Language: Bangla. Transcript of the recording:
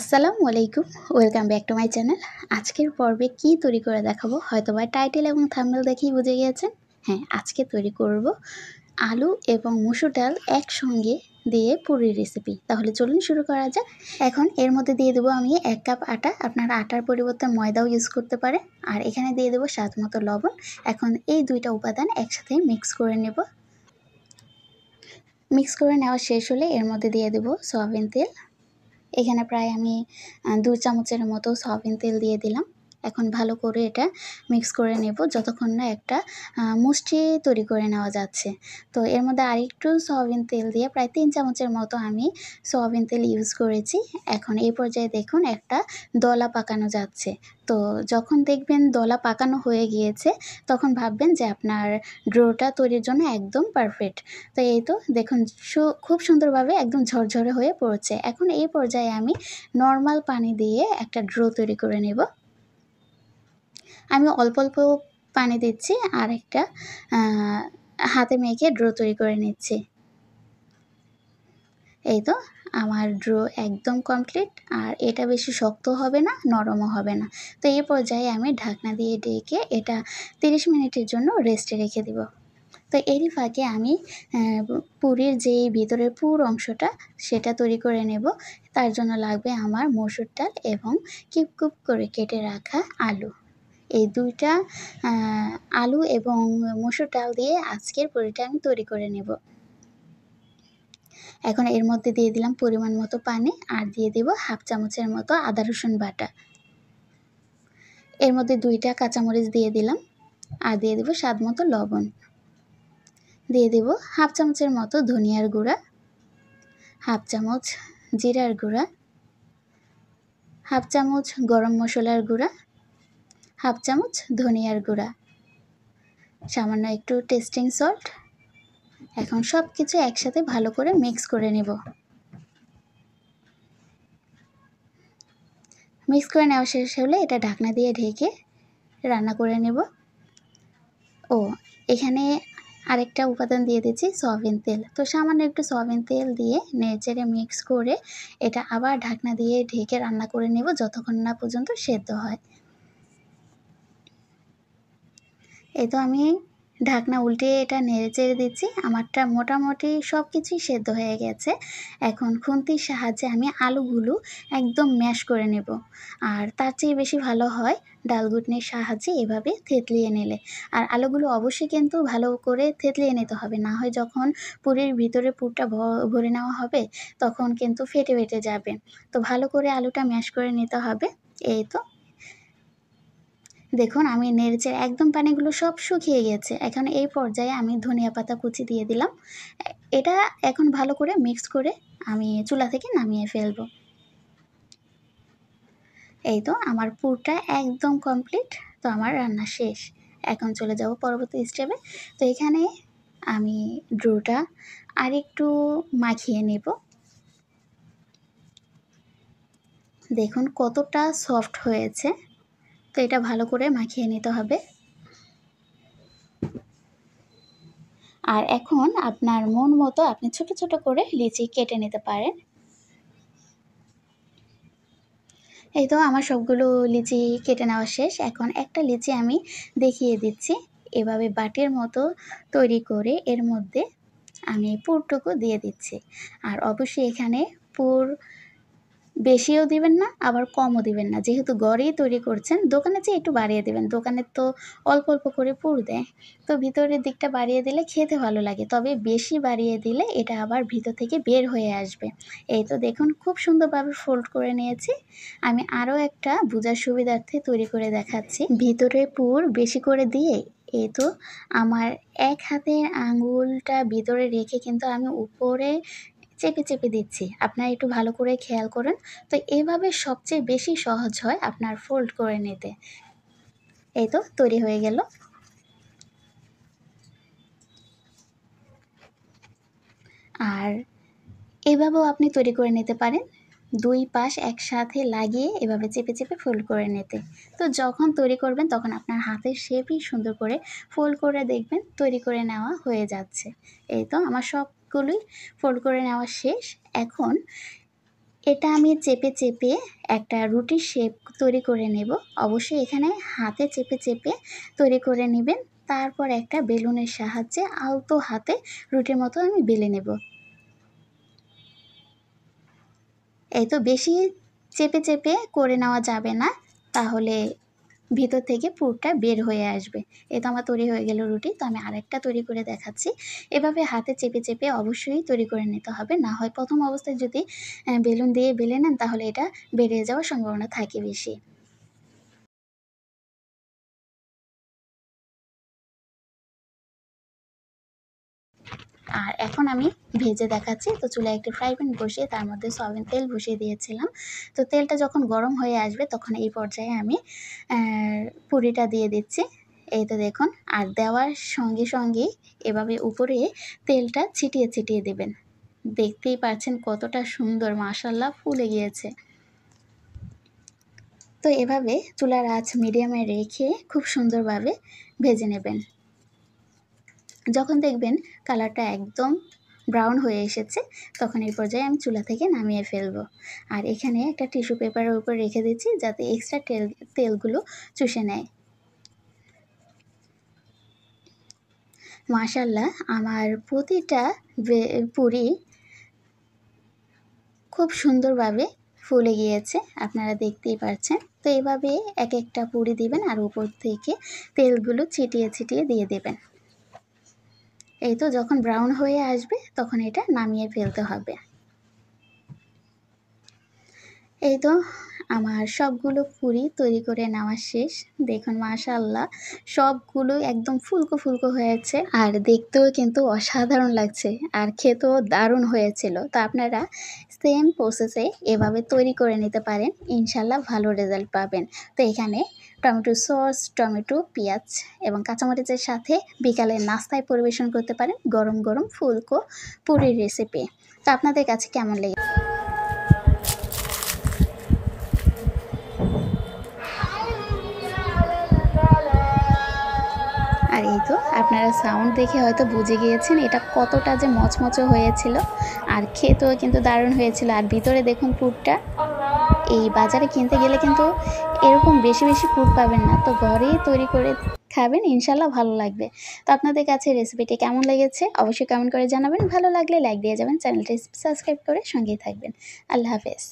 আসসালামু আলাইকুম। Welcome back to my channel. আজকের পর্বে কি তৈরি করে দেখাবো হয়তোবা টাইটেল এবং থাম্বনেল দেখেই বুঝে গিয়েছেন। হ্যাঁ, আজকে তৈরি করব আলু এবং মসুর ডাল একসঙ্গে দিয়ে পুরির রেসিপি। তাহলে চলুন শুরু করা যাক। এখন এর মধ্যে দিয়ে দেবো আমি ১ কাপ আটা। আপনারা আটার পরিবর্তে ময়দাও ইউজ করতে পারেন। আর এখানে দিয়ে দেবো স্বাদমতো লবণ। এখন এই ২ টা উপাদান একসাথে মিক্স করে নেব। মিক্স করে নেওয়া শেষ হলে এর মধ্যে দিয়ে দেবো সয়াবিন তেল। এখানে প্রায় আমি ২ চামচের মতো সয়াবিন তেল দিয়ে দিলাম। এখন ভালো করে এটা মিক্স করে নেব যতক্ষণ না একটা মুষ্টি তৈরি করে নেওয়া যাচ্ছে। তো এর মধ্যে আরেকটু সয়াবিন তেল দিয়ে প্রায় ৩ চামচের মতো আমি সয়াবিন তেল ইউজ করেছি। এখন এই পর্যায়ে দেখুন একটা দলা পাকানো যাচ্ছে। তো যখন দেখবেন দলা পাকানো হয়ে গিয়েছে তখন ভাববেন যে আপনার ডোটা তৈরির জন্য একদম পারফেক্ট। তো এই তো দেখুন খুব সুন্দরভাবে একদম ঝরঝরে হয়ে পড়ছে। এখন এই পর্যায়ে আমি নরমাল পানি দিয়ে একটা ডো তৈরি করে নেব। আমি অল্প, অল্প পানি দিচ্ছি আর একটা হাতে মেখে ডো তৈরি করে নিচ্ছি। এই তো আমার ডো একদম কমপ্লিট। আর এটা বেশি শক্ত হবে না, নরমও হবে না। তো এই পর্যায়ে আমি ঢাকনা দিয়ে ঢেকে এটা ৩০ মিনিটের জন্য রেস্টে রেখে দিব। তো এরই ফাঁকে আমি পুরির যেই ভিতরের পুর অংশটা সেটা তৈরি করে নেব। তার জন্য লাগবে আমার মসুর ডাল এবং কিউব কিউব করে কেটে রাখা আলু। এই ২ টা আলু এবং মসুর ডাল দিয়ে আজকের পুরিটা আমি তৈরি করে নেব। এখন এর মধ্যে দিয়ে দিলাম পরিমাণ মতো পানি আর দিয়ে দেব ১/২ চামচের মতো আদা রসুন বাটা। এর মধ্যে ২ টা কাঁচামরিচ দিয়ে দিলাম আর দিয়ে দেব স্বাদমতো লবণ। দিয়ে দেব ১/২ চামচের মতো ধনিয়ার গুঁড়া, ১/২ চামচ জিরার গুঁড়া, ১/২ চামচ গরম মশলার গুঁড়া, ১/২ চামচ ধনিয়ার গুঁড়া, সামান্য একটু টেস্টিং সল্ট। এখন সব কিছু একসাথে ভালো করে মিক্স করে নেব। মিক্স করে নেওয়া শেষ হলে এটা ঢাকনা দিয়ে ঢেকে রান্না করে নেব। এখানে আরেকটা উপাদান দিয়ে দিচ্ছি সয়াবিন তেল। তো সামান্য একটু সয়াবিন তেল দিয়ে নেড়েচেড়ে মিক্স করে এটা আবার ঢাকনা দিয়ে ঢেকে রান্না করে নেব যতক্ষণ না পর্যন্ত সেদ্ধ হয়। এই তো আমি ঢাকনা উল্টে এটা নেড়েচেড়ে দিচ্ছি। আমারটা মোটামুটি সব কিছুই সেদ্ধ হয়ে গেছে। এখন খুন্তির সাহায্যে আমি আলুগুলো একদম ম্যাশ করে নেব। আর তার চেয়ে বেশি ভালো হয় ডাল ঘুটনির সাহায্যে এভাবে থেতলিয়ে নিলে। আর আলুগুলো অবশ্যই কিন্তু ভালো করে থেতলিয়ে নিতে হবে। না হয় যখন পুরির ভিতরে পুরটা ভরে নেওয়া হবে তখন কিন্তু ফেটে, ফেটে যাবে। তো ভালো করে আলুটা ম্যাশ করে নিতে হবে। এই তো দেখুন আমি নেড়েচেড়ে একদম পানিগুলো সব শুকিয়ে গেছে। এখন এই পর্যায়ে আমি ধনিয়া পাতা কুচি দিয়ে দিলাম। এটা এখন ভালো করে মিক্স করে আমি চুলা থেকে নামিয়ে ফেলব। এই তো আমার পুরটা একদম কমপ্লিট। তো আমার রান্না শেষ। এখন চলে যাব পরবর্তী স্টেপে। তো এখানে আমি ডোটা আরেকটু মাখিয়ে নেব। দেখুন কতটা সফট হয়েছে। তো এটা ভালো করে মাখিয়ে নিতে হবে। আর এখন আপনার মন মতো আপনি ছোট, ছোট করে লিচি কেটে নিতে পারেন। এই তো আমার সবগুলো লিচি কেটে নেওয়া শেষ। এখন একটা লিচি আমি দেখিয়ে দিচ্ছি। এভাবে বাটির মতো তৈরি করে এর মধ্যে আমি পুরটুকু দিয়ে দিচ্ছি। আর অবশ্যই এখানে পুর বেশিও দিবেন না আবার কমও দিবেন না। যেহেতু ঘরেই তৈরি করছেন দোকানের চেয়ে একটু বাড়িয়ে দিবেন। দোকানে তো অল্প, অল্প করে পুর দেয়। তো ভিতরের দিকটা বাড়িয়ে দিলে খেতে ভালো লাগে। তবে বেশি বাড়িয়ে দিলে এটা আবার ভিতর থেকে বের হয়ে আসবে। এই তো দেখুন খুব সুন্দরভাবে ফোল্ড করে নিয়েছি। আমি আরও একটা বোঝার সুবিধার্থে তৈরি করে দেখাচ্ছি। ভিতরে পুর বেশি করে দিয়ে এই তো আমার এক হাতের আঙুলটা ভিতরে রেখে কিন্তু আমি উপরে চেপে, চেপে দিচ্ছি। আপনারা একটু ভালো করে খেয়াল করুন। তো এভাবে সবচেয়ে বেশি সহজ হয় আপনার ফোল্ড করে নিতে। এই তো তৈরি হয়ে গেল। আর এভাবেও আপনি তৈরি করে নিতে পারেন। ২ পাশ একসাথে লাগিয়ে এভাবে চেপে, চেপে ফোল্ড করে নিতে। তো যখন তৈরি করবেন তখন আপনার হাতের শেপই সুন্দর করে ফোল্ড করে দেখবেন তৈরি করে নেওয়া হয়ে যাচ্ছে। এই তো আমার সবগুলোই ফোল্ড করে নেওয়া শেষ। এখন এটা আমি চেপে চেপে একটা রুটির শেপ তৈরি করে নেব। অবশ্যই এখানে হাতে চেপে চেপে তৈরি করে নেবেন। তারপর একটা বেলুনের সাহায্যে আলতো হাতে রুটির মতো আমি বেলে নেব। এই তো বেশি চেপে চেপে করে নেওয়া যাবে না, তাহলে ভিতর থেকে পুরটা বের হয়ে আসবে। এই তো আমার তৈরি হয়ে গেল রুটি। তো আমি আরেকটা তৈরি করে দেখাচ্ছি। এভাবে হাতে চেপে চেপে অবশ্যই তৈরি করে নিতে হবে, না হয় প্রথম অবস্থায় যদি বেলুন দিয়ে বেলে নেন তাহলে এটা বেরিয়ে যাওয়ার সম্ভাবনা থাকে বেশি। আর এখন আমি ভেজে দেখাচ্ছি। তো চুলায় একটি ফ্রাই প্যান বসিয়ে তার মধ্যে সয়াবিন তেল বসিয়ে দিয়েছিলাম। তো তেলটা যখন গরম হয়ে আসবে তখন এই পর্যায়ে আমি পুরিটা দিয়ে দিচ্ছি। এই তো দেখুন, আর দেওয়ার সঙ্গে সঙ্গেই এভাবে উপরে তেলটা ছিটিয়ে ছিটিয়ে দেবেন। দেখতেই পাচ্ছেন কতটা সুন্দর, মাশাআল্লাহ ফুলে গিয়েছে। তো এভাবে চুলার আঁচ মিডিয়ামে রেখে খুব সুন্দরভাবে ভেজে নেবেন। যখন দেখবেন কালারটা একদম ব্রাউন হয়ে এসেছে তখন এই পর্যায়ে আমি চুলা থেকে নামিয়ে ফেলবো। আর এখানে একটা টিস্যু পেপারের উপর রেখে দিচ্ছি যাতে এক্সট্রা তেলগুলো চুষে নেয়। মাশাআল্লাহ, আমার প্রতিটা পুরি খুব সুন্দরভাবে ফুলে গিয়েছে, আপনারা দেখতেই পাচ্ছেন। তো এভাবে এক একটা পুরি দিবেন আর উপর থেকে তেলগুলো ছিটিয়ে ছিটিয়ে দিয়ে দেবেন। এই তো যখন ব্রাউন হয়ে আসবে তখন এটা নামিয়ে ফেলতে হবে। এই তো আমার সবগুলো পুরি তৈরি করে নেওয়া শেষ। দেখুন মাশাআল্লাহ, সবগুলো একদম ফুলকো ফুলকো হয়েছে আর দেখতেও কিন্তু অসাধারণ লাগছে আর খেতেও দারুণ হয়েছিল। তো আপনারা সেম প্রসেসে এভাবে তৈরি করে নিতে পারেন, ইনশাল্লাহ ভালো রেজাল্ট পাবেন। তো এখানে টমেটো সস, টমেটো, পেঁয়াজ এবং কাঁচামরিচের সাথে বিকালের নাস্তায় পরিবেশন করতে পারেন গরম গরম ফুলকো পুরির রেসিপি। তো আপনাদের কাছে কেমন লেগেছে? আর এই তো আপনারা সাউন্ড দেখে হয়তো বুঝে গিয়েছেন এটা কতটা যে মচমচে হয়েছিল, আর খেতেও কিন্তু দারুণ হয়েছিল। আর ভিতরে দেখুন পুরটা, এই বাজারে কিনতে গেলে কিন্তু এরকম বেশি বেশি পুর পাবেন না। তো ঘরেই তৈরি করে খাবেন, ইনশাল্লাহ ভালো লাগবে। তো আপনাদের কাছে রেসিপিটি কেমন লেগেছে অবশ্যই কমেন্ট করে জানাবেন। ভালো লাগলে লাইক দিয়ে যাবেন, চ্যানেলটি সাবস্ক্রাইব করে সঙ্গেই থাকবেন। আল্লাহ হাফেজ।